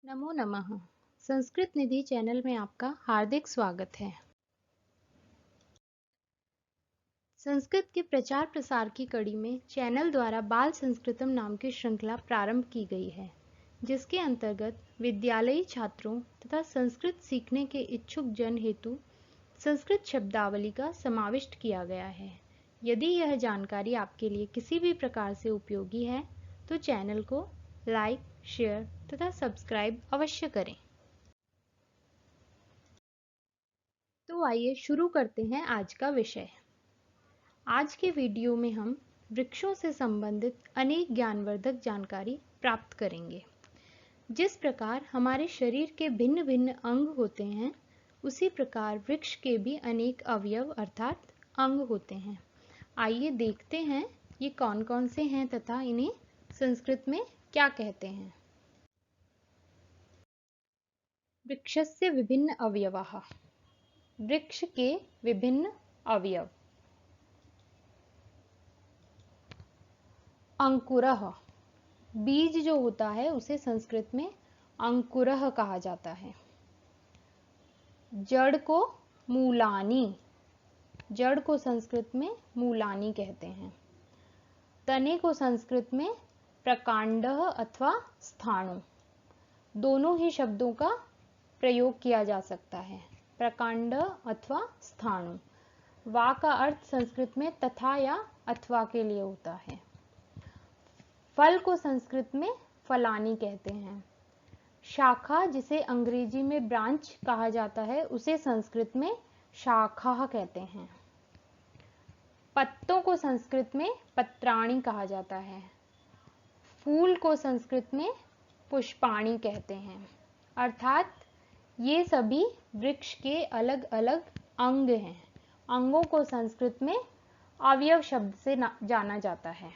नमो नमः। संस्कृत निधि चैनल में आपका हार्दिक स्वागत है। संस्कृत के प्रचार प्रसार की कड़ी में चैनल द्वारा बाल संस्कृतम नाम की श्रृंखला प्रारंभ की गई है, जिसके अंतर्गत विद्यालयी छात्रों तथा संस्कृत सीखने के इच्छुक जन हेतु संस्कृत शब्दावली का समाविष्ट किया गया है। यदि यह जानकारी आपके लिए किसी भी प्रकार से उपयोगी है तो चैनल को लाइक, शेयर तथा सब्सक्राइब अवश्य करें। तो आइए शुरू करते हैं आज का विषय। आज के वीडियो में हम वृक्षों से संबंधित अनेक ज्ञानवर्धक जानकारी प्राप्त करेंगे। जिस प्रकार हमारे शरीर के भिन्न भिन्न अंग होते हैं, उसी प्रकार वृक्ष के भी अनेक अवयव अर्थात अंग होते हैं। आइए देखते हैं ये कौन कौन से हैं तथा इन्हें संस्कृत में क्या कहते हैं। वृक्षस्य विभिन्न अवयवाः। वृक्ष के विभिन्न अवयव। अंकुरः, बीज जो होता है उसे संस्कृत में अंकुरः कहा जाता है। जड़ को मूलानी, जड़ को संस्कृत में मूलानी कहते हैं। तने को संस्कृत में प्रकांडः अथवा स्थाणु, दोनों ही शब्दों का प्रयोग किया जा सकता है, प्रकांड अथवा स्थाणु। वा का अर्थ संस्कृत में तथा या अथवा के लिए होता है। फल को संस्कृत में फलानी कहते हैं। शाखा, जिसे अंग्रेजी में ब्रांच कहा जाता है, उसे संस्कृत में शाखा कहते हैं। पत्तों को संस्कृत में पत्राणी कहा जाता है। फूल को संस्कृत में पुष्पाणी कहते हैं। अर्थात ये सभी वृक्ष के अलग अलग अंग हैं। अंगों को संस्कृत में अवयव शब्द से जाना जाता है।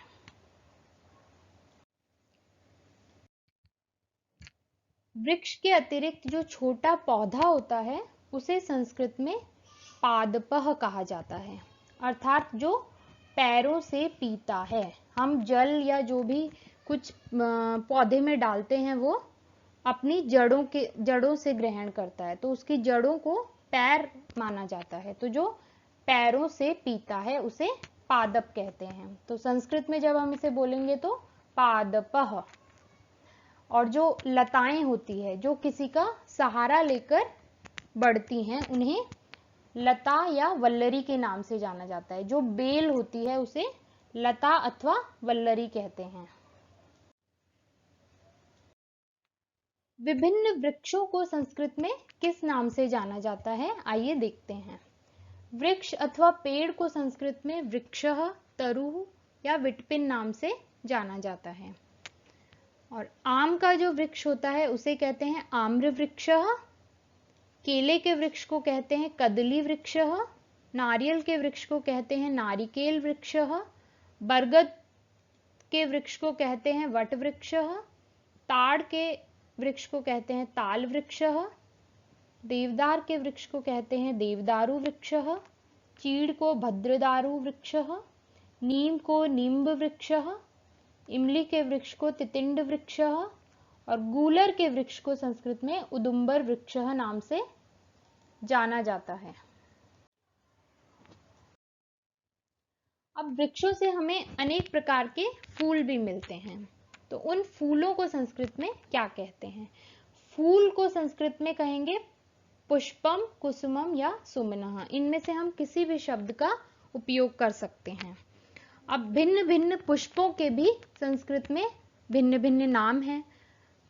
वृक्ष के अतिरिक्त जो छोटा पौधा होता है उसे संस्कृत में पादपः कहा जाता है, अर्थात जो पैरों से पीता है। हम जल या जो भी कुछ पौधे में डालते हैं वो अपनी जड़ों से ग्रहण करता है, तो उसकी जड़ों को पैर माना जाता है। तो जो पैरों से पीता है उसे पादप कहते हैं। तो संस्कृत में जब हम इसे बोलेंगे तो पादपः। और जो लताएं होती है जो किसी का सहारा लेकर बढ़ती हैं, उन्हें लता या वल्लरी के नाम से जाना जाता है। जो बेल होती है उसे लता अथवा वल्लरी कहते हैं। विभिन्न वृक्षों को संस्कृत में किस नाम से जाना जाता है, आइए देखते हैं। वृक्ष अथवा पेड़ को संस्कृत में वृक्षः, तरुः या विटपिन नाम से जाना जाता है। और आम का जो वृक्ष होता है उसे कहते हैं आम्र वृक्षः। केले के वृक्ष को कहते हैं कदली वृक्षः। नारियल के वृक्ष को कहते हैं नारिकेल वृक्षः। बरगद के वृक्ष को कहते हैं वट वृक्षः। ताड़ के वृक्ष को कहते हैं ताल वृक्षः। देवदार के वृक्ष को कहते हैं देवदारू वृक्षः। चीड़ को भद्रदारू वृक्षः। नीम को नींब वृक्षः। इमली के वृक्ष को तितिंड वृक्षः। और गूलर के वृक्ष को संस्कृत में उदुम्बर वृक्षः नाम से जाना जाता है। अब वृक्षों से हमें अनेक प्रकार के फूल भी मिलते हैं, तो उन फूलों को संस्कृत में क्या कहते हैं। फूल को संस्कृत में कहेंगे पुष्पम, कुसुमम या सुमनः। इनमें से हम किसी भी शब्द का उपयोग कर सकते हैं। अब भिन्न भिन्न पुष्पों के भी संस्कृत में भिन्न भिन्न नाम हैं,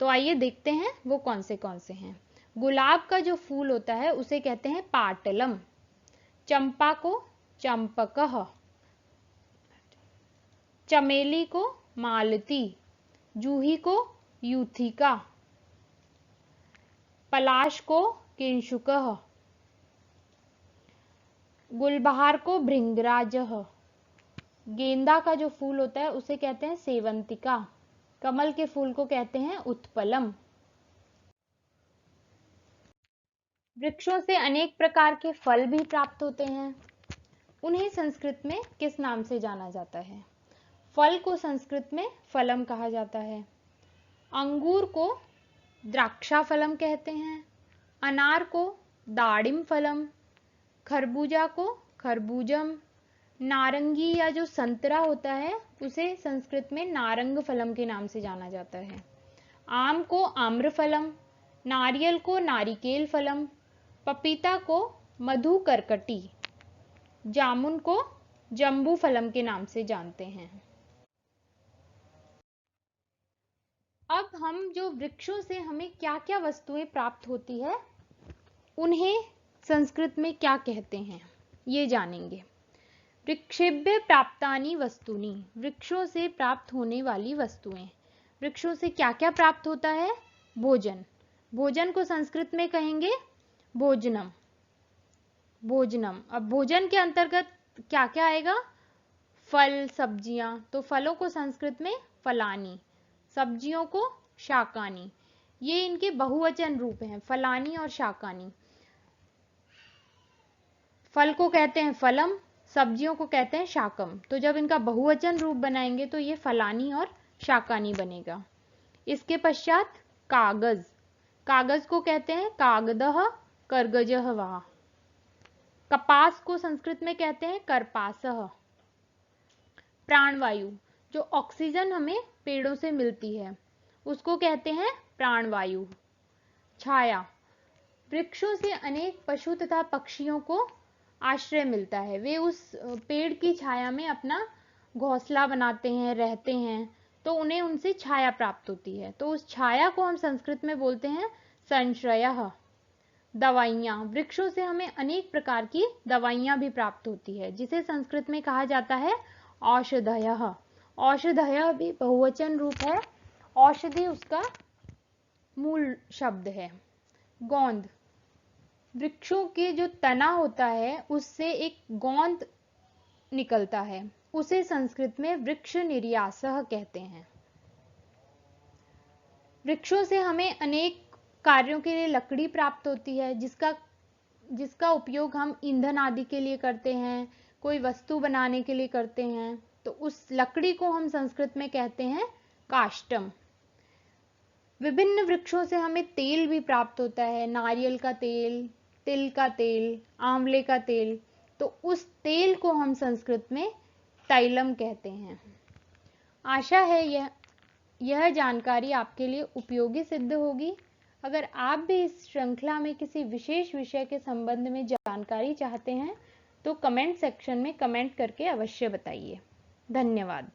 तो आइए देखते हैं वो कौन से हैं। गुलाब का जो फूल होता है उसे कहते हैं पाटलम। चंपा को चंपकः। चमेली को मालती। जूही को यूथिका। पलाश को किंशुकः। गुलबहार को भृंगराजः। गेंदा का जो फूल होता है उसे कहते हैं सेवंतिका। कमल के फूल को कहते हैं उत्पलम। वृक्षों से अनेक प्रकार के फल भी प्राप्त होते हैं, उन्हें संस्कृत में किस नाम से जाना जाता है। फल को संस्कृत में फलम कहा जाता है। अंगूर को द्राक्षा फलम कहते हैं, अनार को दाड़िम फलम, खरबूजा को खरबूजम, नारंगी या जो संतरा होता है उसे संस्कृत में नारंग फलम के नाम से जाना जाता है, आम को आम्र फलम, नारियल को नारिकेल फलम, पपीता को मधु करकटी, जामुन को जम्बू फलम के नाम से जानते हैं। अब हम जो वृक्षों से हमें क्या क्या वस्तुएं प्राप्त होती है उन्हें संस्कृत में क्या कहते हैं ये जानेंगे। वृक्षेभ्य प्राप्तानि वस्तूनि, वृक्षों से प्राप्त होने वाली वस्तुएं। वृक्षों से क्या क्या प्राप्त होता है? भोजन, भोजन को संस्कृत में कहेंगे भोजनम, भोजनम। अब भोजन के अंतर्गत क्या क्या आएगा? फल, सब्जियां, तो फलों को संस्कृत में फलानी, सब्जियों को शाकानी। ये इनके बहुवचन रूप हैं, फलानी और शाकानी। फल को कहते हैं फलम, सब्जियों को कहते हैं शाकम। तो जब इनका बहुवचन रूप बनाएंगे तो ये फलानी और शाकानी बनेगा। इसके पश्चात कागज, कागज को कहते हैं कागदह कर्गजह वा। कपास को संस्कृत में कहते हैं करपासह। प्राणवायु, जो ऑक्सीजन हमें पेड़ों से मिलती है उसको कहते हैं प्राणवायु। छाया, वृक्षों से अनेक पशु तथा पक्षियों को आश्रय मिलता है, वे उस पेड़ की छाया में अपना घोंसला बनाते हैं, रहते हैं, तो उन्हें उनसे छाया प्राप्त होती है, तो उस छाया को हम संस्कृत में बोलते हैं संश्रयः। दवाइयाँ, वृक्षों से हमें अनेक प्रकार की दवाइयाँ भी प्राप्त होती है जिसे संस्कृत में कहा जाता है औषधयः। औषधयः भी बहुवचन रूप है, औषधि उसका मूल शब्द है। गोंद, वृक्षों के जो तना होता है उससे एक गोंद निकलता है, उसे संस्कृत में वृक्ष निर्यासः कहते हैं। वृक्षों से हमें अनेक कार्यों के लिए लकड़ी प्राप्त होती है जिसका उपयोग हम ईंधन आदि के लिए करते हैं, कोई वस्तु बनाने के लिए करते हैं, तो उस लकड़ी को हम संस्कृत में कहते हैं काष्टम। विभिन्न वृक्षों से हमें तेल भी प्राप्त होता है, नारियल का तेल, तिल का तेल, आंवले का तेल, तो उस तेल को हम संस्कृत में तैलम कहते हैं। आशा है यह जानकारी आपके लिए उपयोगी सिद्ध होगी। अगर आप भी इस श्रृंखला में किसी विशेष विषय के संबंध में जानकारी चाहते हैं तो कमेंट सेक्शन में कमेंट करके अवश्य बताइए। धन्यवाद।